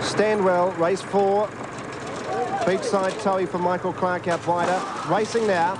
Standwell, race 4. Beachside Towie for Michael Clark out wider. Racing now.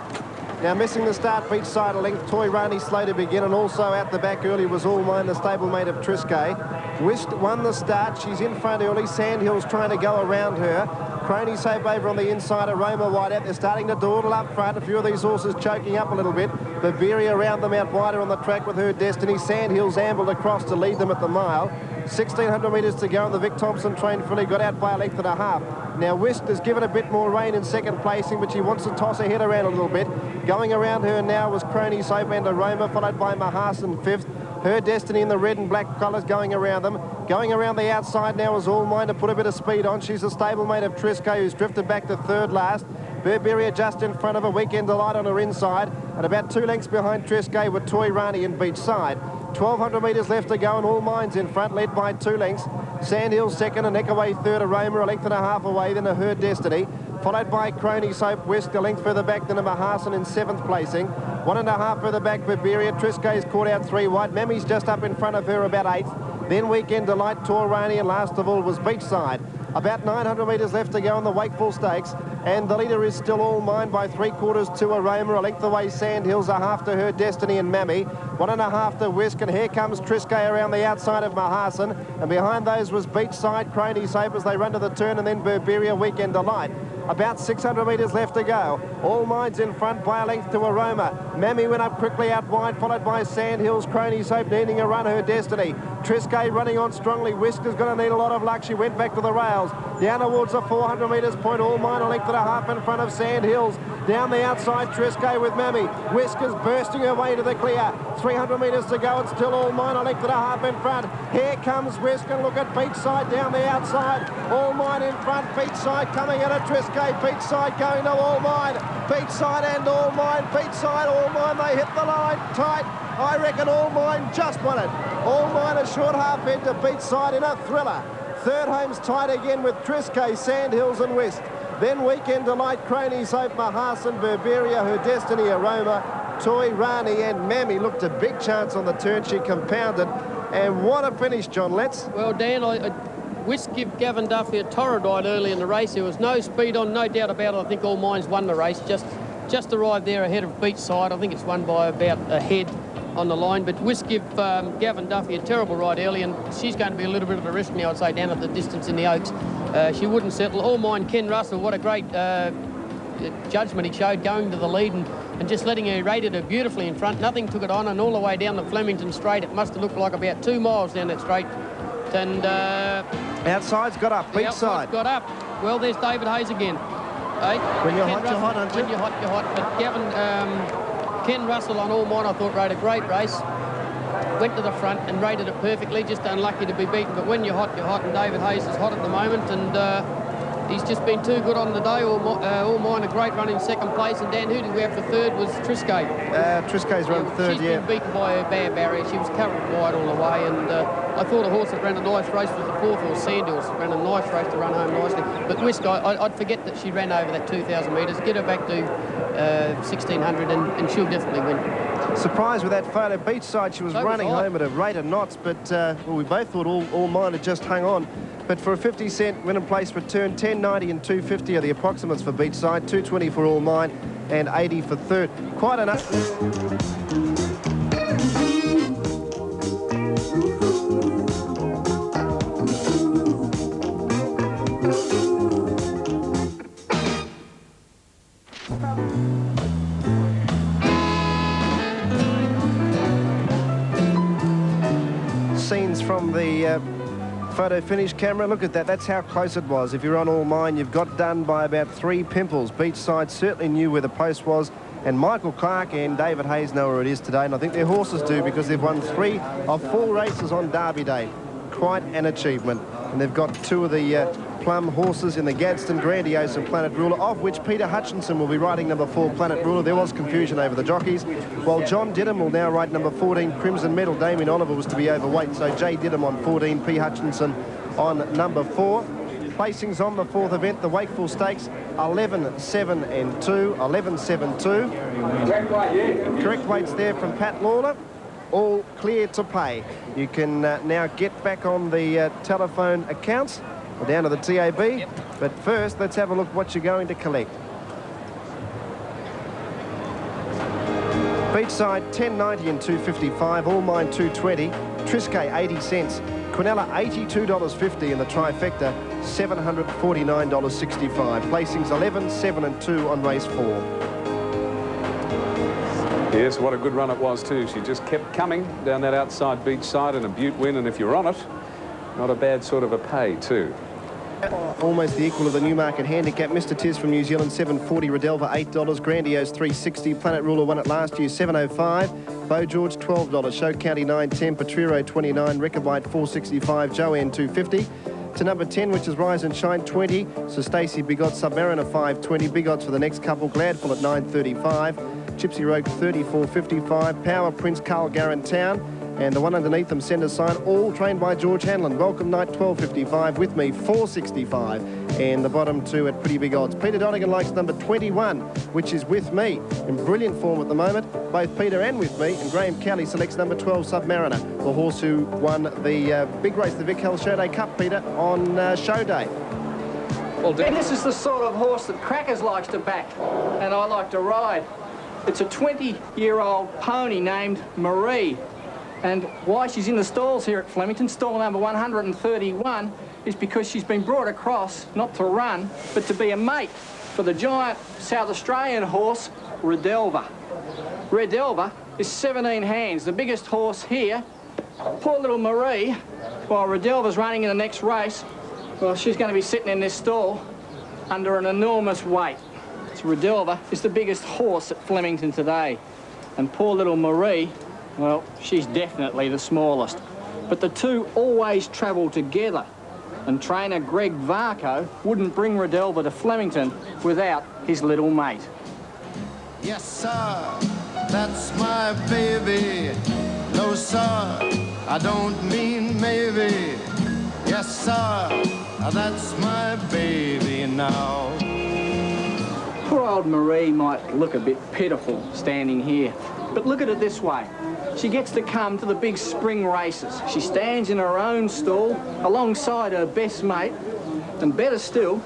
Now missing the start, Beachside a length. Toy Rani slow to begin, and also out the back early was All Mine, the stablemate of Triscay. Whist won the start. She's in front early. Sandhills trying to go around her. Crony's Hope over on the inside. Aroma wide out. They're starting to dawdle up front. A few of these horses choking up a little bit. Bavaria around them out wider on the track with Her Destiny. Sandhills ambled across to lead them at the mile. 1,600 metres to go, and the Vic Thompson train filly got out by a length and a half. Now Whist has given a bit more rain in second placing, but she wants to toss her head around a little bit. Going around her now was Crony's Hope and Aroma, followed by Mahasan fifth. Her Destiny in the red and black colours going around them. Going around the outside now is All Mine to put a bit of speed on. She's a stablemate of Triscay, who's drifted back to third last. Burberry just in front of her. Weekend Delight on her inside. And about 2 lengths behind Triscay with Toy Rani and Beachside. 1,200 metres left to go, and All Mine's in front, led by 2 lengths. Sandhills second, and Neckaway third. Aroma a length and a half away, then a Her Destiny. Followed by Crony's Hope, West a length further back than a Mahasan in 7th placing. 1.5 further back, Bavaria. Triscay's caught out 3 wide. Mammy's just up in front of her, about 8th. Then Weekend Delight, Toy Rani, and last of all was Beachside. About 900 metres left to go in the Wakeful Stakes, and the leader is still All Mine by 3/4 to Aroma. A length away Sandhills, a half to Her Destiny and Mammy. 1.5 to Whisk, and here comes Triscay around the outside of Mahasan, and behind those was Beachside, Crony's Hope as they run to the turn, and then Burberry, Weekend Delight. About 600 metres left to go. All Mine's in front by a length to Aroma. Mammy went up quickly out wide, followed by Sandhills. Crony's Hope needing a run, Her Destiny. Triscay running on strongly. Whisk is going to need a lot of luck. She went back to the rails. Down towards the 400 metres point. All Mine a length and a half in front of Sandhills. Down the outside, Triscay with Mammy. Whisk is bursting her way to the clear. 300 metres to go. It's still All Mine a length and a half in front. Here comes Whisk, and look at Beachside down the outside. All Mine in front. Beachside coming at a Triscay. Beachside going to All Mine. Beachside and All Mine. Beachside, All Mine. They hit the line tight. I reckon All Mine just won it. All Mine a short half head to Beachside in a thriller. Third home's tight again with Triscay, Sandhills and West. Then Weekend Delight, Crony's Hope, Mahasan, Burberry, Her Destiny, Aroma, Toy Rani and Mammy looked a big chance on the turn. She compounded. And what a finish, John Letts. Well, Dan, Whisk give Gavin Duffy a torrid ride early in the race. There was no speed on, no doubt about it. I think All Mine's won the race. Just arrived there ahead of Beachside. I think it's won by about a head on the line, but Whisk give Gavin Duffy a terrible ride early, and she's going to be a little bit of a risk now, I'd say, down at the distance in the Oaks. She wouldn't settle. All Mine, Ken Russell, what a great judgment he showed going to the lead and just letting her, rated her beautifully in front. Nothing took it on, and all the way down the Flemington Straight, it must have looked like about 2 miles down that straight. And outside's got up, Beachside got up. Well, there's David Hayes again. Hey, when you're hot, you're hot, aren't you? When you're hot, you're hot. But Ken Russell on All Mine, I thought, rode a great race. Went to the front and rated it perfectly, just unlucky to be beaten. But when you're hot, and David Hayes is hot at the moment, and he's just been too good on the day. All Mine, a great run in second place. And Dan, who did we have for third was Triscay. Triscay's run third, she's been beaten by her bare barrier. She was covered wide all the way, and I thought a horse that ran a nice race was the 4th horse, Sandhills. Ran a nice race to run home nicely. But Whisk, I'd forget that she ran over that 2,000 metres. Get her back to 1,600 and she'll definitely win. Surprised with that photo. Beachside, she was running home at a rate of knots, but well, we both thought All Mine had just hung on. But for a 50-cent win and place return, 10.90 and 2.50 are the approximates for Beachside, 2.20 for All Mine and 80 for third. Quite enough. Scenes from the photo finish camera. Look at that. That's how close it was. If you're on All Mine, you've got done by about 3 pimples. Beachside certainly knew where the post was, and Michael Clark and David Hayes know where it is today, and I think their horses do, because they've won 3 of 4 races on Derby Day. Quite an achievement. And they've got 2 of the Plum horses in the Gadsden Grandiose and Planet Ruler, of which Peter Hutchinson will be riding number 4 Planet Ruler. There was confusion over the jockeys, while John Didham will now ride number 14 Crimson Medal. Damien Oliver was to be overweight, so Jay Didham on 14, P. Hutchinson on number 4. Placings on the 4th event, the Wakeful Stakes, 11, 7 and 2, 11, 7, 2. Correct weights there from Pat Lawler. All clear to pay. You can now get back on the telephone accounts We're down to the TAB, but first let's have a look what you're going to collect. Beachside 10.90 and 2.55, All Mine 2.20, Triscay 80 cents, Quinella $82.50 in the trifecta, $749.65. Placings 11, 7 and 2 on race 4. Yes, what a good run it was too. She just kept coming down that outside Beachside, and a Butte win, and if you're on it, not a bad sort of a pay too. Almost the equal of the Newmarket handicap. Mr. Tiz from New Zealand, $7.40. Redelva, $8. Grandiose, $3.60. Planet Ruler won it last year, $7.05. Beau George, $12. Show County, $9.10. Petriro, $29. Rechabite, $4.65. Joanne, $2.50. To number 10, which is Rise and Shine, $20. So Stacey Big Odds, Submariner, $5.20. Big Odds for the next couple, Gladful at $9.35. Gypsy Rogue, $34.55. Power Prince, Carl Garrantown. And the one underneath them, Sender Sign, all trained by George Hanlon. Welcome Night, $12.55. With me, $4.65. And the bottom two at pretty big odds. Peter Donegan likes number 21, which is With Me. In brilliant form at the moment, both Peter and With Me. And Graham Kelly selects number 12, Submariner, the horse who won the big race, the Vic Hell Show Day Cup, Peter, on show day. Well, this is the sort of horse that Crackers likes to back, and I like to ride. It's a 20-year-old pony named Marie. And why she's in the stalls here at Flemington, stall number 131, is because she's been brought across not to run, but to be a mate for the giant South Australian horse, Redelva. Redelva is 17 hands, the biggest horse here. Poor little Marie, while Redelva's running in the next race, well, she's going to be sitting in this stall under an enormous weight. So Redelva is the biggest horse at Flemington today. And poor little Marie, well, she's definitely the smallest. But the two always travel together. And trainer Greg Varco wouldn't bring Redelva to Flemington without his little mate. Yes, sir, that's my baby. No, sir, I don't mean maybe. Yes, sir, that's my baby now. Poor old Marie might look a bit pitiful standing here, but look at it this way. She gets to come to the big spring races. She stands in her own stall alongside her best mate, and better still,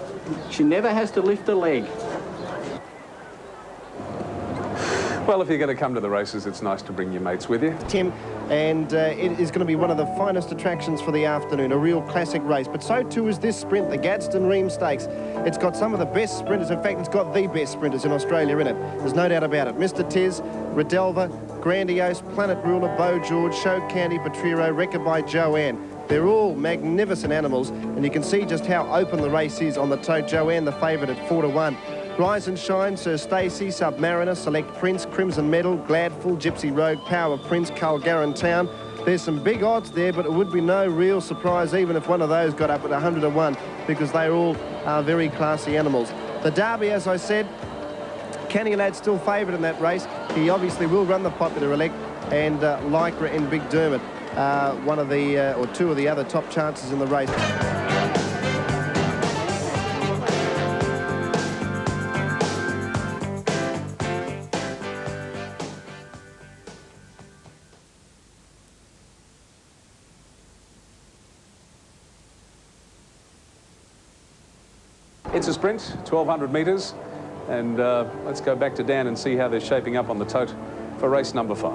she never has to lift a leg. Well, if you're going to come to the races, it's nice to bring your mates with you. Tim, and it is going to be one of the finest attractions for the afternoon, a real classic race. But so too is this sprint, the Gadsden Ream Stakes. It's got some of the best sprinters. In fact, it's got the best sprinters in Australia in it. There's no doubt about it. Mr. Tiz, Redelva, Grandiose, Planet Ruler, Beau George, Show County, Petriro, Rechabite, Joanne. They're all magnificent animals, and you can see just how open the race is on the tote. Joanne, the favourite at 4-1. Rise and Shine, Sir Stacey, Submariner, Select Prince, Crimson Medal, Gladful, Gypsy Rogue, Power Prince, Carl Garrantown. There's some big odds there, but it would be no real surprise even if one of those got up at 101, because they all are very classy animals. The Derby, as I said, Canny Lad still favourite in that race. He obviously will run the Popular Elect, and Lycra and Big Dermot, one of the, or two of the other top chances in the race. It's a sprint, 1,200 metres, and let's go back to Dan and see how they're shaping up on the tote for race number 5.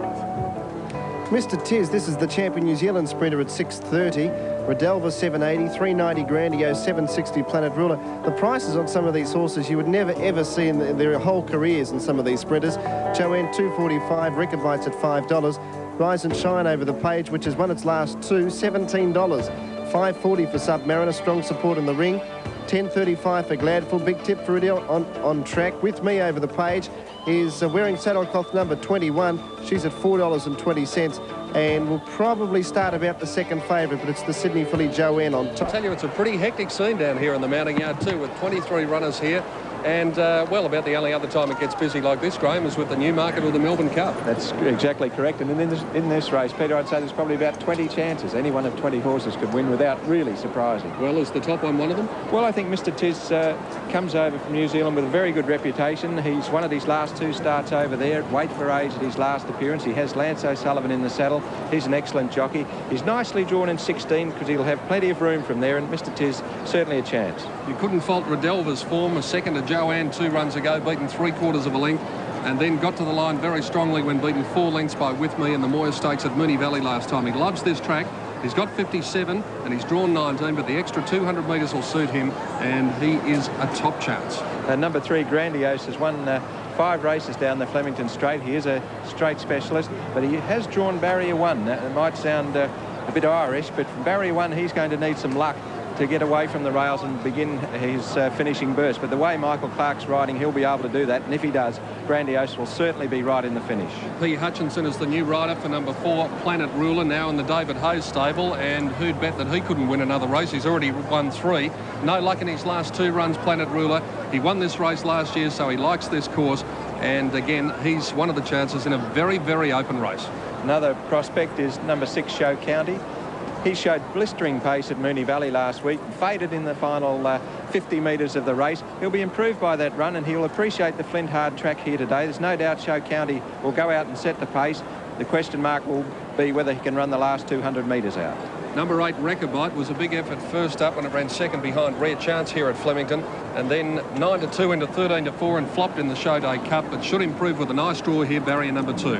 Mr. Tiz, this is the champion New Zealand sprinter at 6.30. Redelva 7.80, 3.90 Grandiose, 7.60 Planet Ruler. The prices on some of these horses you would never ever see in their whole careers in some of these sprinters. Joanne 2.45, Rechabite's at $5. Rise and Shine over the page, which has won its last two, $17. 5.40 for Submariner, strong support in the ring. 10.35 for Gladful. Big tip for Adele on track. With me over the page is wearing saddlecloth number 21. She's at $4.20 and will probably start about the second favourite, but it's the Sydney filly Joanne on top. I tell you, it's a pretty hectic scene down here in the mounting yard too, with 23 runners here. And, well, about the only other time it gets busy like this, Graham, is with the Newmarket or the Melbourne Cup. That's exactly correct. And in this race, Peter, I'd say there's probably about 20 chances. Any one of 20 horses could win without really surprising. Well, is the top one of them? Well, I think Mr. Tiz comes over from New Zealand with a very good reputation. He's won at his last 2 starts over there. Weight for age at his last appearance. He has Lance O'Sullivan in the saddle. He's an excellent jockey. He's nicely drawn in 16 because he'll have plenty of room from there, and Mr. Tiz certainly a chance. You couldn't fault Redelva's form. A second to Joanne 2 runs ago, beaten 3/4 of a length, and then got to the line very strongly when beaten 4 lengths by With Me in the Moir Stakes at Moonee Valley last time. He loves this track. He's got 57 and he's drawn 19, but the extra 200 metres will suit him, and he is a top chance. Number 3, Grandiose, has won 5 races down the Flemington Straight. He is a straight specialist, but he has drawn barrier 1. It might sound a bit Irish, but from barrier 1 he's going to need some luck to get away from the rails and begin his finishing burst. But the way Michael Clark's riding, he'll be able to do that, and if he does, Grandiose will certainly be right in the finish. P. Hutchinson is the new rider for number 4, Planet Ruler, now in the David Hayes stable, and who'd bet that he couldn't win another race? He's already won 3. No luck in his last 2 runs, Planet Ruler. He won this race last year, so he likes this course, and again, he's one of the chances in a very, very open race. Another prospect is number 6, Show County. He showed blistering pace at Moonee Valley last week, faded in the final 50 metres of the race. He'll be improved by that run, and he'll appreciate the Flint hard track here today. There's no doubt Show County will go out and set the pace. The question mark will be whether he can run the last 200 metres out. Number 8, Rechabite, was a big effort first up when it ran second behind Rare Chance here at Flemington, and then 9-2 into 13-4 and flopped in the Showday Cup, but should improve with a nice draw here, barrier number 2.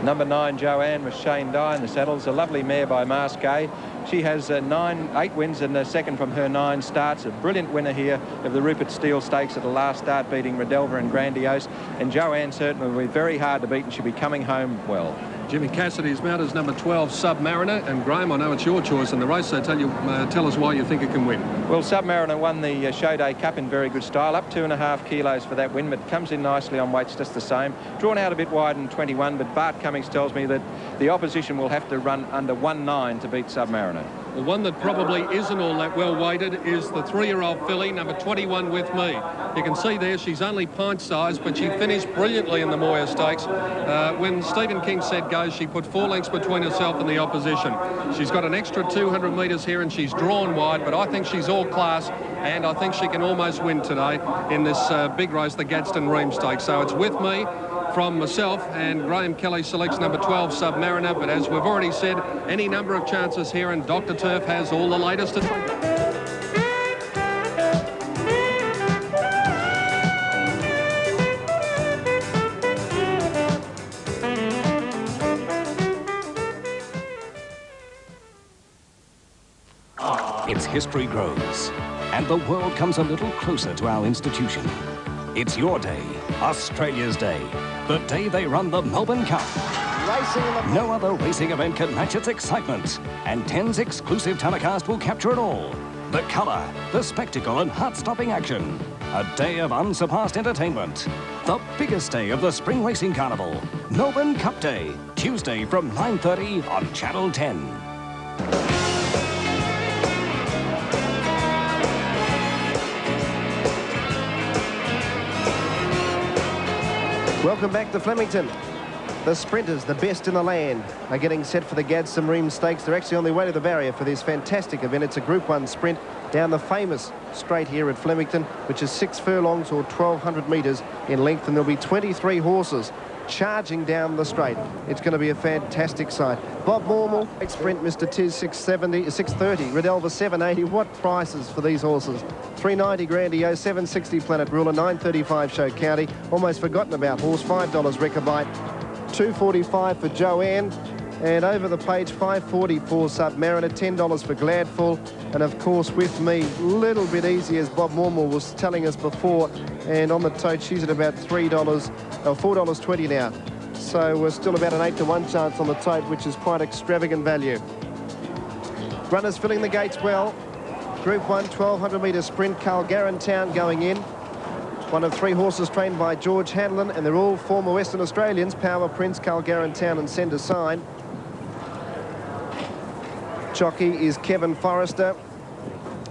Number 9, Joanne, with Shane Dye in the saddles. A lovely mare by Masquet. She has 8 wins and a second from her 9 starts. A brilliant winner here of the Rupert Steele Stakes at the last start, beating Redelva and Grandiose. And Joanne certainly will be very hard to beat, and she'll be coming home well. Jimmy Cassidy's mount is number 12, Submariner. And Graham, I know it's your choice in the race, so tell us why you think it can win. Well, Submariner won the Showday Cup in very good style, up 2.5 kilos for that win, but comes in nicely on weights just the same. Drawn out a bit wide in 21, but Bart Cummings tells me that the opposition will have to run under 1.9 to beat Submariner. The one that probably isn't all that well weighted is the 3-year-old filly, number 21, With Me. You can see there she's only pint size, but she finished brilliantly in the Moir Stakes. When Stephen King said go, she put 4 lengths between herself and the opposition. She's got an extra 200 metres here, and she's drawn wide, but I think she's all class, and I think she can almost win today in this big race, the Gadsden Ream Stakes. So it's With Me from myself, and Graham Kelly selects number 12, Submariner, but as we've already said, any number of chances here, and Dr. Turf has all the latest. Its history grows, and the world comes a little closer to our institution. It's your day, Australia's day, the day they run the Melbourne Cup. No other racing event can match its excitement, and 10's exclusive telecast will capture it all. The colour, the spectacle and heart-stopping action. A day of unsurpassed entertainment. The biggest day of the Spring Racing Carnival. Melbourne Cup Day, Tuesday from 9:30 on Channel 10. Welcome back to Flemington. The sprinters, the best in the land, are getting set for the Gadsden Ream Stakes. They're actually on their way to the barrier for this fantastic event. It's a Group 1 sprint down the famous straight here at Flemington, which is 6 furlongs or 1,200 metres in length, and there'll be 23 horses charging down the straight. It's going to be a fantastic sight. Bob Mormel, sprint, Mr. Tiz, 670, 630, Redelva 780. What prices for these horses? 390 Grandiose, 760 Planet Ruler, 935 Show County. Almost forgotten about horse, $5 Rechabite, 245 for Joanne, and over the page 540 for Submariner, $10 for Gladful, and of course With Me, a little bit easy as Bob Mormel was telling us before, and on the tote she's at about $4.20 now, so we're still about an 8-to-1 chance on the tote, which is quite extravagant value. Runners filling the gates well. Group 1 1,200 metre sprint, Calgaran Town going in. One of 3 horses trained by George Hanlon, and they're all former Western Australians, Power Prince, Calgaran Town and Send a Sign. Jockey is Kevin Forrester.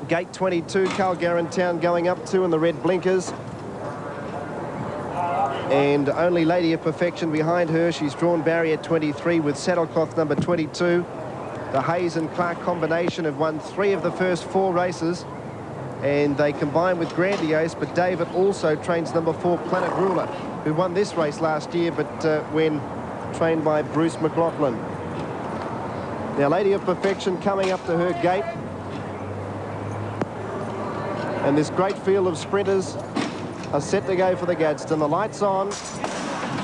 Gate 22, Calgaran Town going up 2 in the red blinkers. And only Lady of Perfection behind her. She's drawn barrier 23 with Saddlecloth number 22. The Hayes and Clark combination have won 3 of the first 4 races. And they combine with Grandiose, but David also trains number 4, Planet Ruler, who won this race last year, but when trained by Bruce McLaughlin. Now, Lady of Perfection coming up to her gate. And this great field of sprinters are set to go for the Gadsden. The lights on,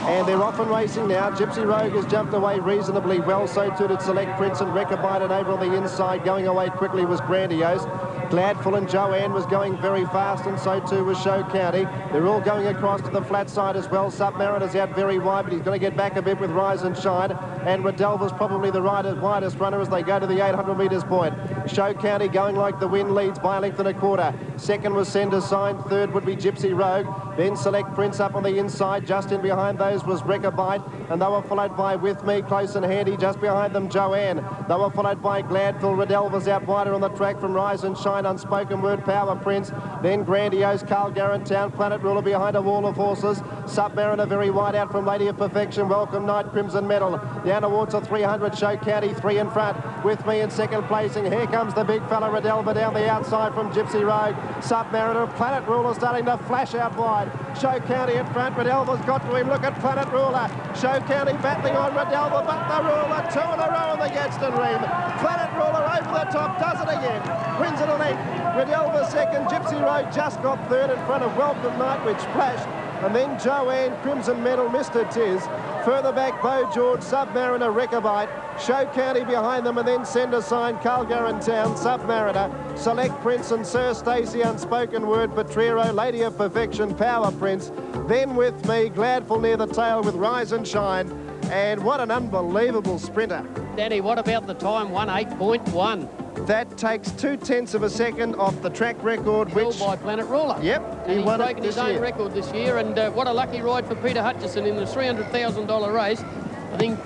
and they're off and racing now. Gypsy Rogue has jumped away reasonably well. So too did Select Prince and Rechabite, and over on the inside, going away quickly was Grandiose. Gladful and Joanne was going very fast, and so too was Show County. They're all going across to the flat side as well. Submariner's out very wide, but he's going to get back a bit with Rise and Shine. And Redelva's probably the widest runner as they go to the 800 metres point. Show County going like the wind, leads by a length and a quarter. Second was Sender Sign. Third would be Gypsy Rogue. Then Select Prince up on the inside. Just in behind those was Rechabite, and they were followed by With Me, close and handy. Just behind them, Joanne. They were followed by Gladful. Redelva's out wider on the track from Rise and Shine. Unspoken Word, Power Prince, then Grandiose, Carl Garantown, Planet Ruler behind a wall of horses. Submariner very wide out from Lady of Perfection. Welcome Night, Crimson Medal. Down towards the 300, Show County 3 in front. With Me in second placing. Here comes the big fella Redelva down the outside from Gypsy Rogue. Submariner, Planet Ruler starting to flash out wide. Show County in front. Redelva's got to him. Look at Planet Ruler. Show County battling on Redelva, but the Ruler 2 in a row on the Gadsden Rim. Planet Ruler over the top, does it again. Wins it a length. Redelva second. Gypsy Rogue just got third in front of Welcome Night, which flashed. And then Joanne, Crimson Medal, Mr. Tiz. Further back, Beau George, Submariner, Rechabite. Show County behind them, and then Sender Sign, Carl Garantown, Submariner, Select Prince and Sir Stacey, Unspoken Word, Petrero, Lady of Perfection, Power Prince. Then With Me, Gladful near the tail with Rise and Shine. And what an unbelievable sprinter. Danny, what about the time? 1:08.1. That takes 0.2 of a second off the track record, Held which... by Planet Ruler. Yep, and he's won broken it this his own year. record this year, and what a lucky ride for Peter Hutchison in the $300,000 race. I think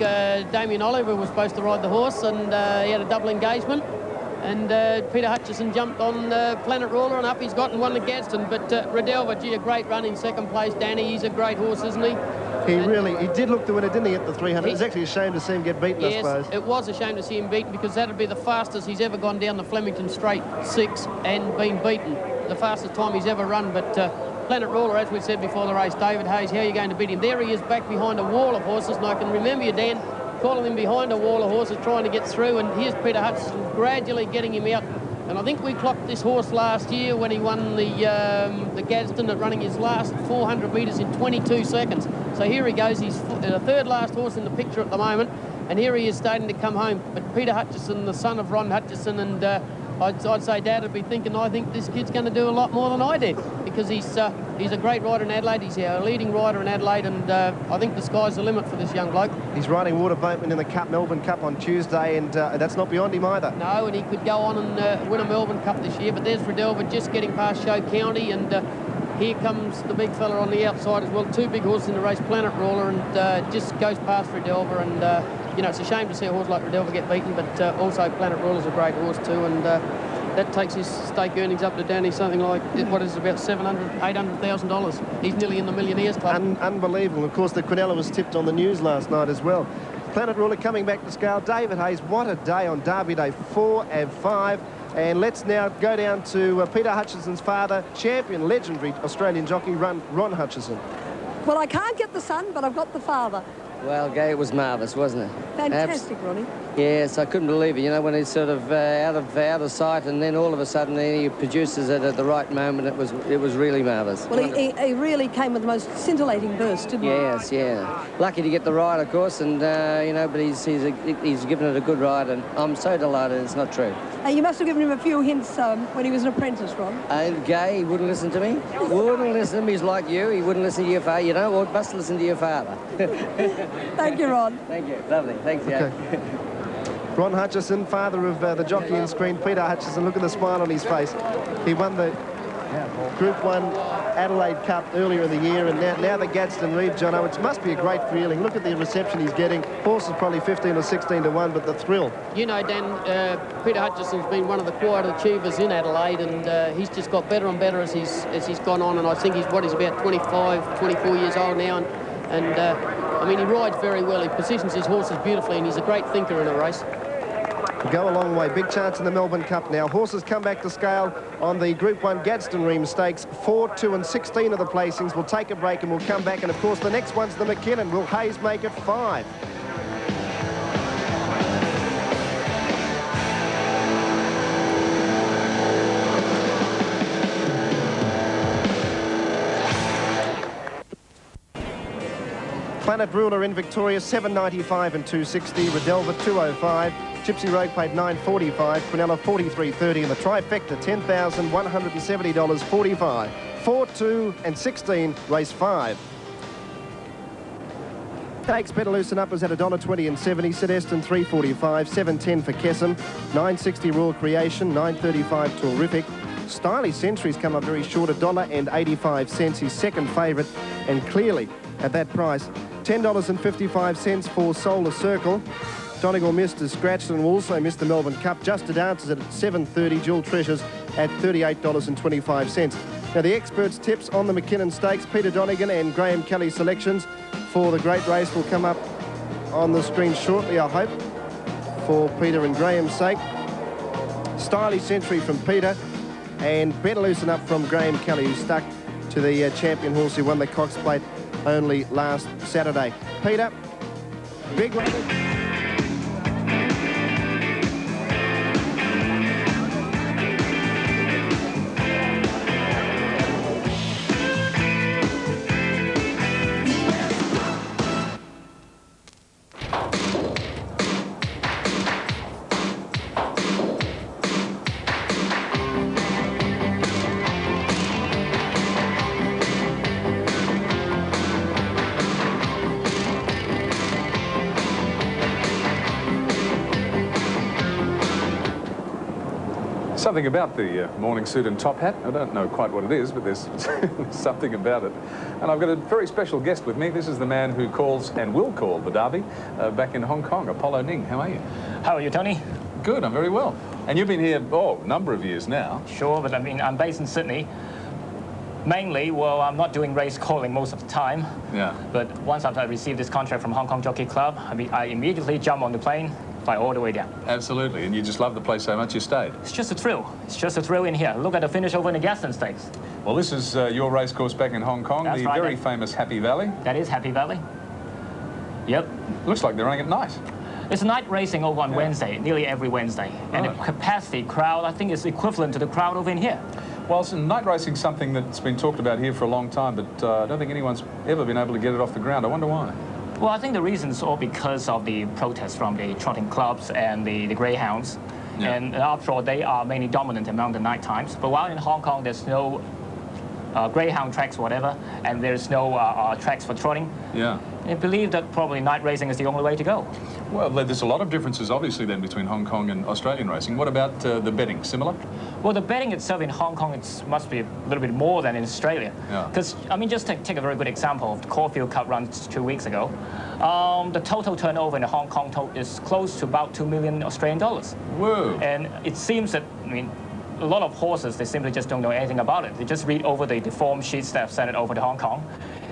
Damien Oliver was supposed to ride the horse, and he had a double engagement. And Peter Hutchison jumped on Planet Ruler, and up he's got and won the Gadsden. But Redelva, gee, a great run in second place. Danny, he's a great horse, isn't he? He did look to win it, didn't he, at the 300? It was actually a shame to see him get beaten, yes, I suppose. It was a shame to see him beaten, because that would be the fastest he's ever gone down the Flemington Straight 6 and been beaten. The fastest time he's ever run. But Planet Ruler, as we said before the race, David Hayes, how are you going to beat him? There he is back behind a wall of horses, and I can remember you, Dan, calling him behind a wall of horses trying to get through, and here's Peter Hutchison gradually getting him out. And I think we clocked this horse last year when he won the Gadsden at running his last 400 metres in 22 seconds. So here he goes. He's the third last horse in the picture at the moment, and here he is starting to come home. But Peter Hutchison, the son of Ron Hutchison, and I'd say Dad would be thinking, I think this kid's going to do a lot more than I did, because he's a great rider in Adelaide. He's our leading rider in Adelaide, and I think the sky's the limit for this young bloke. He's riding Water Boatman in the Cup, Melbourne Cup on Tuesday, and that's not beyond him either. No, and he could go on and win a Melbourne Cup this year, but there's Redelva just getting past Show County, and here comes the big fella on the outside as well. 2 big horses in the race, Planet Ruler, and just goes past Redelva, and you know, it's a shame to see a horse like Redelva get beaten, but also Planet Ruler's a great horse too, and that takes his stake earnings up to Danny something like, what is it, about $700,000, $800,000. He's nearly in the Millionaires Club. Unbelievable. Of course, the Quinella was tipped on the news last night as well. Planet Ruler coming back to scale. David Hayes, what a day on Derby Day 4 and 5. And let's now go down to Peter Hutchison's father, champion, legendary Australian jockey, Ron Hutchison. Well, I can't get the son, but I've got the father. Well, Gay, it was marvellous, wasn't it? Fantastic, Ronnie. Yes, I couldn't believe it. You know, when he's sort of out of sight, and then all of a sudden he produces it at the right moment. It was really marvellous. Well, he really came with the most scintillating burst, didn't he? Yes, yeah. Lucky to get the ride, of course, and you know, but he's given it a good ride, and I'm so delighted it's not true. You must have given him a few hints when he was an apprentice, Ron. And Gay, he wouldn't listen to me. Wouldn't listen to me. He's like you. He wouldn't listen to your father. You know, or must listen to your father. Thank you, Ron. Thank you. Lovely. Thanks, Gay. Okay. Ron Hutchison, father of the jockey on screen, Peter Hutchison. Look at the smile on his face. He won the Group 1 Adelaide Cup earlier in the year, and now the Gadsden Reeve, Jono. It must be a great feeling. Look at the reception he's getting. Horse is probably 15 or 16 to 1, but the thrill. You know, Dan, Peter Hutchison's been one of the quiet achievers in Adelaide, and he's just got better and better as he's gone on, and I think he's about 25, 24 years old now, and I mean, he rides very well. He positions his horses beautifully, and he's a great thinker in a race. Go a long way. Big chance in the Melbourne Cup now. Horses come back to scale on the Group 1 Gadsden Reeve Stakes. 4, 2 and 16 of the placings. We'll take a break and we'll come back. And, of course, the next one's the McKinnon. Will Hayes make it 5? Planet Ruler in Victoria, $7.95 and $2.60. Redelva, $2.05. Gypsy Rogue paid $9.45. Quinella, $43.30. And the trifecta, $10,170.45. 4, 2 and 16, race 5. Takes Better Loosen Up was at $1.20 and 70. Sid Eston, $3.45. $7.10 for Kessam. $9.60 Royal Creation. $9.35 Terrific. Stylish Century's come up very short, $1.85. His second favourite, and clearly at that price. $10.55 for Solar Circle. Donegal missed as scratched and will also miss the Melbourne Cup. Just to Dances at $7.30. Jewel Treasures at $38.25. Now the experts' tips on the McKinnon Stakes. Peter Donegan and Graham Kelly selections for the great race will come up on the screen shortly, I hope, for Peter and Graham's sake. Stylish Century from Peter, and Better Loosen Up from Graham Kelly, who stuck to the champion horse who won the Cox Plate only last Saturday. Peter, big one. Something about the morning suit and top hat. I don't know quite what it is, but there's something about it. And I've got a very special guest with me. This is the man who calls and will call the Derby back in Hong Kong, Apollo Ning. How are you? How are you, Tony? Good, I'm very well. And you've been here, a number of years now. Sure, but I mean, I'm based in Sydney. Mainly, well, I'm not doing race calling most of the time. Yeah. But once after I received this contract from Hong Kong Jockey Club, I immediately jump on the plane, fly all the way down. Absolutely, and you just love the place so much you stayed. It's just a thrill. It's just a thrill in here. Look at the finish over in the Gadsden Stakes. Well, this is your race course back in Hong Kong, That's the right, very famous Happy Valley. That is Happy Valley. Yep. Looks like they're running at night. It's night racing over on Wednesday, nearly every Wednesday. And the capacity crowd, I think, is equivalent to the crowd over in here. Well, night racing's something that's been talked about here for a long time, but I don't think anyone's ever been able to get it off the ground. I wonder why. Well, I think the reason is all because of the protests from the trotting clubs and the greyhounds. Yeah. And after all, they are mainly dominant among the night times. But while in Hong Kong, there's no greyhound tracks, whatever, and there's no tracks for trotting. Yeah. I believe that probably night racing is the only way to go. Well, there's a lot of differences, obviously, then, between Hong Kong and Australian racing. What about the betting? Similar? Well, the betting itself in Hong Kong must be a little bit more than in Australia. Because, I mean, just take a very good example of the Caulfield Cup run 2 weeks ago. The total turnover in Hong Kong is close to about 2 million Australian dollars. Whoa. And it seems that, I mean, a lot of horses, they simply just don't know anything about it. They just read over the form sheets that have sent it over to Hong Kong.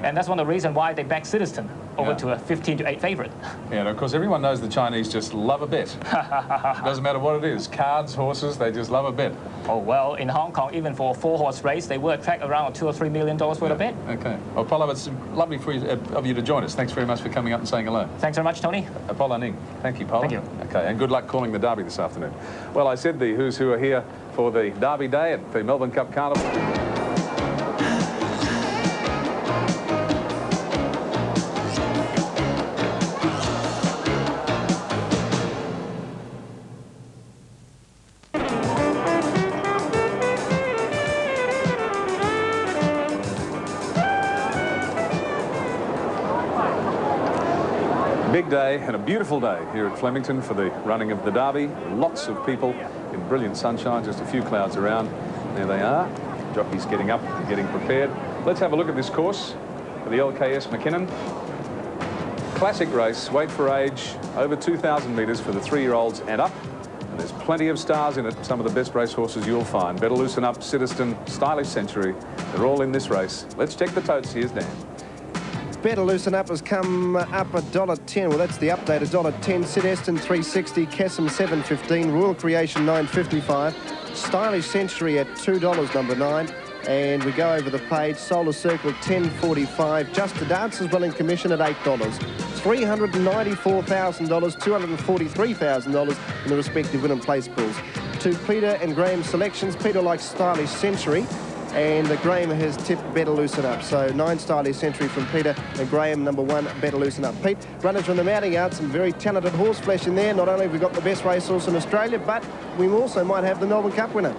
And that's one of the reasons why they back Citizen over to a 15-8 favourite. Yeah, and of course, everyone knows the Chinese just love a bet. Doesn't matter what it is. Cards, horses, they just love a bet. Oh, well, in Hong Kong, even for a 4-horse race, they will attract around $2 or $3 million worth of bet. Okay. Well, Apollo, it's lovely of you to join us. Thanks very much for coming up and saying hello. Thanks very much, Tony. Apollo Ning. Thank you, Apollo. Thank you. Okay, and good luck calling the Derby this afternoon. Well, I said the who's who are here for the Derby Day at the Melbourne Cup Carnival. Big day and a beautiful day here at Flemington for the running of the Derby. Lots of people in brilliant sunshine, just a few clouds around. There they are. Jockeys getting up and getting prepared. Let's have a look at this course for the LKS McKinnon. Classic race, weight for age, over 2,000 metres for the 3-year-olds and up. And there's plenty of stars in it, some of the best racehorses you'll find. Better Loosen Up, Citizen, Stylish Century, they're all in this race. Let's check the totes. Here's Dan. Better Loosen Up has come up $1.10. Well, that's the update, $1.10. Sid Eston 360, Kessam 7.15, Royal Creation 9.55, Stylish Century at $2, number 9. And we go over the page, Solar Circle 10.45, Just a Dancer's Willing Commission at $8. $394,000, $243,000 in the respective win and place pools. To Peter and Graham's selections, Peter likes Stylish Century, and Graham has tipped Better Loosen Up. So 9 Stylish Century from Peter, and Graham number 1, Better Loosen Up. Pete, runners from the mounting yard, some very talented horse flesh in there. Not only have we got the best racehorse in Australia, but we also might have the Melbourne Cup winner.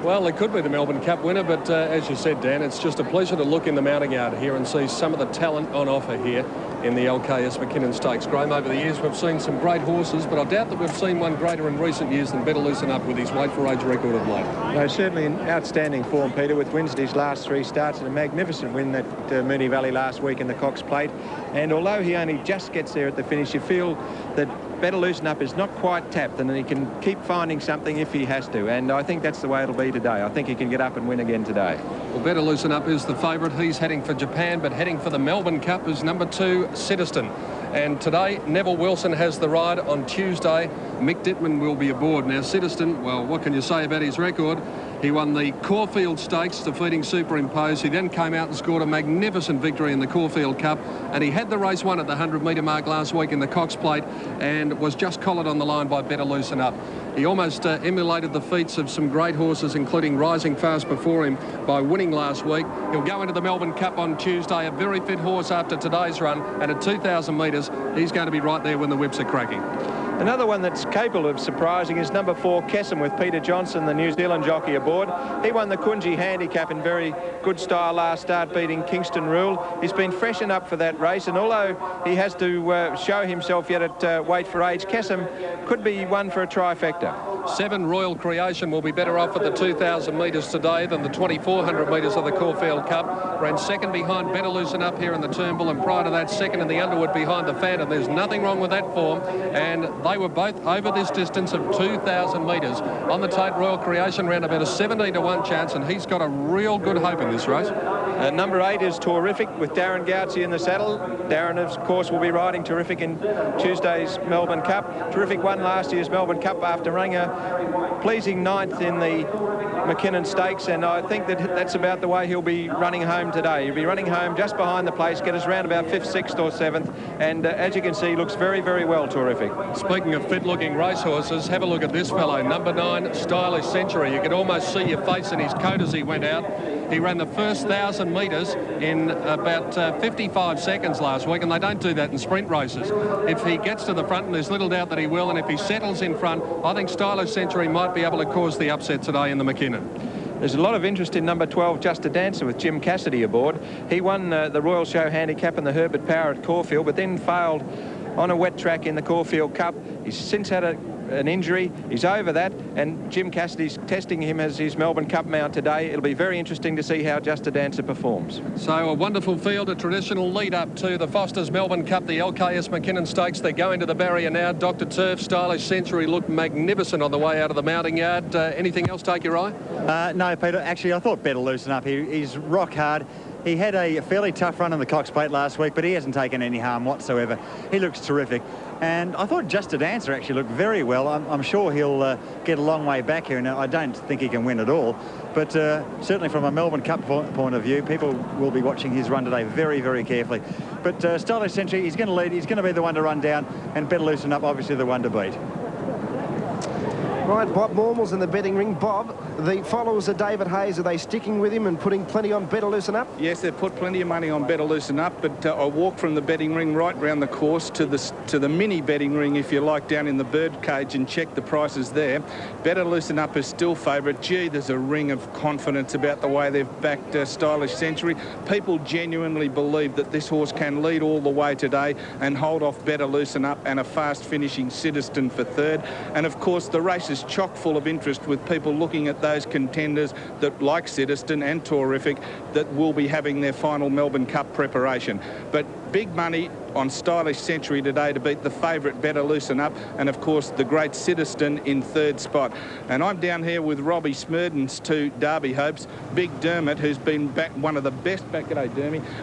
Well, it could be the Melbourne Cup winner, but as you said, Dan, it's just a pleasure to look in the mounting yard here and see some of the talent on offer here in the LKS McKinnon Stakes. Graham, over the years we've seen some great horses, but I doubt that we've seen one greater in recent years than Better Loosen Up with his weight for age record of late. No, certainly in outstanding form, Peter, with wins at his last 3 starts and a magnificent win at Moonee Valley last week in the Cox Plate. And although he only just gets there at the finish, you feel that Better Loosen Up is not quite tapped, and he can keep finding something if he has to. And I think that's the way it'll be today. I think he can get up and win again today. Well, Better Loosen Up is the favourite. He's heading for Japan, but heading for the Melbourne Cup is number 2, Citizen. And today, Neville Wilson has the ride. On Tuesday, Mick Dittman will be aboard. Now, Citizen, well, what can you say about his record? He won the Caulfield Stakes, defeating Superimpose. He then came out and scored a magnificent victory in the Caulfield Cup, and he had the race won at the 100-metre mark last week in the Cox Plate and was just collared on the line by Better Loosen Up. He almost emulated the feats of some great horses, including Rising Fast before him, by winning last week. He'll go into the Melbourne Cup on Tuesday, a very fit horse after today's run, and at 2,000 metres, he's going to be right there when the whips are cracking. Another one that's capable of surprising is number 4, Kessam, with Peter Johnson, the New Zealand jockey, aboard. He won the Kunji Handicap in very good style last start, beating Kingston Rule. He's been freshened up for that race, and although he has to show himself yet at weight for age, Kessam could be one for a trifecta. 7 Royal Creation will be better off at the 2,000 metres today than the 2,400 metres of the Caulfield Cup. Ran second behind Better Loosen Up here in the Turnbull, and prior to that, second in the Underwood behind the Phantom. There's nothing wrong with that form, and they were both over this distance of 2,000 metres. On the Tate, Royal Creation ran about a 17-to-1 chance, and he's got a real good hope in this race. Number 8 is Terrific, with Darren Goutsey in the saddle. Darren, of course, will be riding Terrific in Tuesday's Melbourne Cup. Terrific won last year's Melbourne Cup after running a pleasing 9th in the McKinnon Stakes, and I think that that's about the way he'll be running home today. He'll be running home just behind the place, get us round about 5th, 6th or 7th, and as you can see, looks very, very well, Terrific. Speaking of fit-looking racehorses, have a look at this fellow, number 9, Stylish Century. You could almost see your face in his coat as he went out. He ran the first 1,000 metres in about 55 seconds last week, and they don't do that in sprint races. If he gets to the front, and there's little doubt that he will, and if he settles in front, I think Stylish Century might be able to cause the upset today in the McKinnon. There's a lot of interest in number 12, Just a Dancer, with Jim Cassidy aboard. He won the Royal Show Handicap and the Herbert Power at Caulfield, but then failed on a wet track in the Caulfield Cup. He's since had an injury. He's over that, and Jim Cassidy's testing him as his Melbourne Cup mount today. It'll be very interesting to see how Just a Dancer performs. So a wonderful field, a traditional lead-up to the Foster's Melbourne Cup, the LKS McKinnon Stakes. They're going to the barrier now. Dr. Turf, Stylish Century looked magnificent on the way out of the mounting yard. Anything else take your eye? No, Peter. Actually, I thought Better Loosen Up. He's rock hard. He had a fairly tough run in the Cox Plate last week, but he hasn't taken any harm whatsoever. He looks terrific. And I thought Just a Dancer actually looked very well. I'm sure he'll get a long way back here, and I don't think he can win at all. But certainly from a Melbourne Cup point of view, people will be watching his run today very, very carefully. But Stylish Century, he's going to lead. He's going to be the one to run down, and Better Loosen Up, obviously the one to beat. Right, Bob Mormell's in the betting ring. Bob, the followers of David Hayes, are they sticking with him and putting plenty on Better Loosen Up? Yes, they've put plenty of money on Better Loosen Up, but I walked from the betting ring right round the course to the mini betting ring, if you like, down in the bird cage, and checked the prices there. Better Loosen Up is still favourite. Gee, there's a ring of confidence about the way they've backed Stylish Century. People genuinely believe that this horse can lead all the way today and hold off Better Loosen Up and a fast finishing Citizen for third. And of course, the race has is chock full of interest with people looking at those contenders that, like Siddiston and Torific, that will be having their final Melbourne Cup preparation. But big money on Stylish Century today to beat the favourite Better Loosen Up, and of course the great Siddiston in third spot. And I'm down here with Robbie Smurden's two Derby hopes, Big Dermot, who's been back one of the best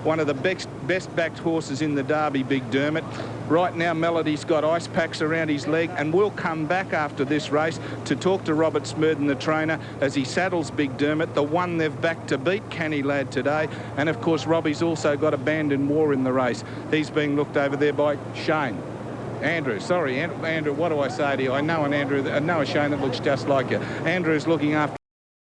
one of the best backed horses in the Derby, Big Dermot. Right now Melody's got ice packs around his leg, and we'll come back after this race to talk to Robert Smurden, the trainer, as he saddles Big Dermot, the one they've backed to beat Canny Lad today. And of course Robbie's also got Abandoned War in the race. He's being looked over there by Shane. Andrew, sorry, Andrew, what do I say to you? I know a Shane that looks just like you. Andrew's looking after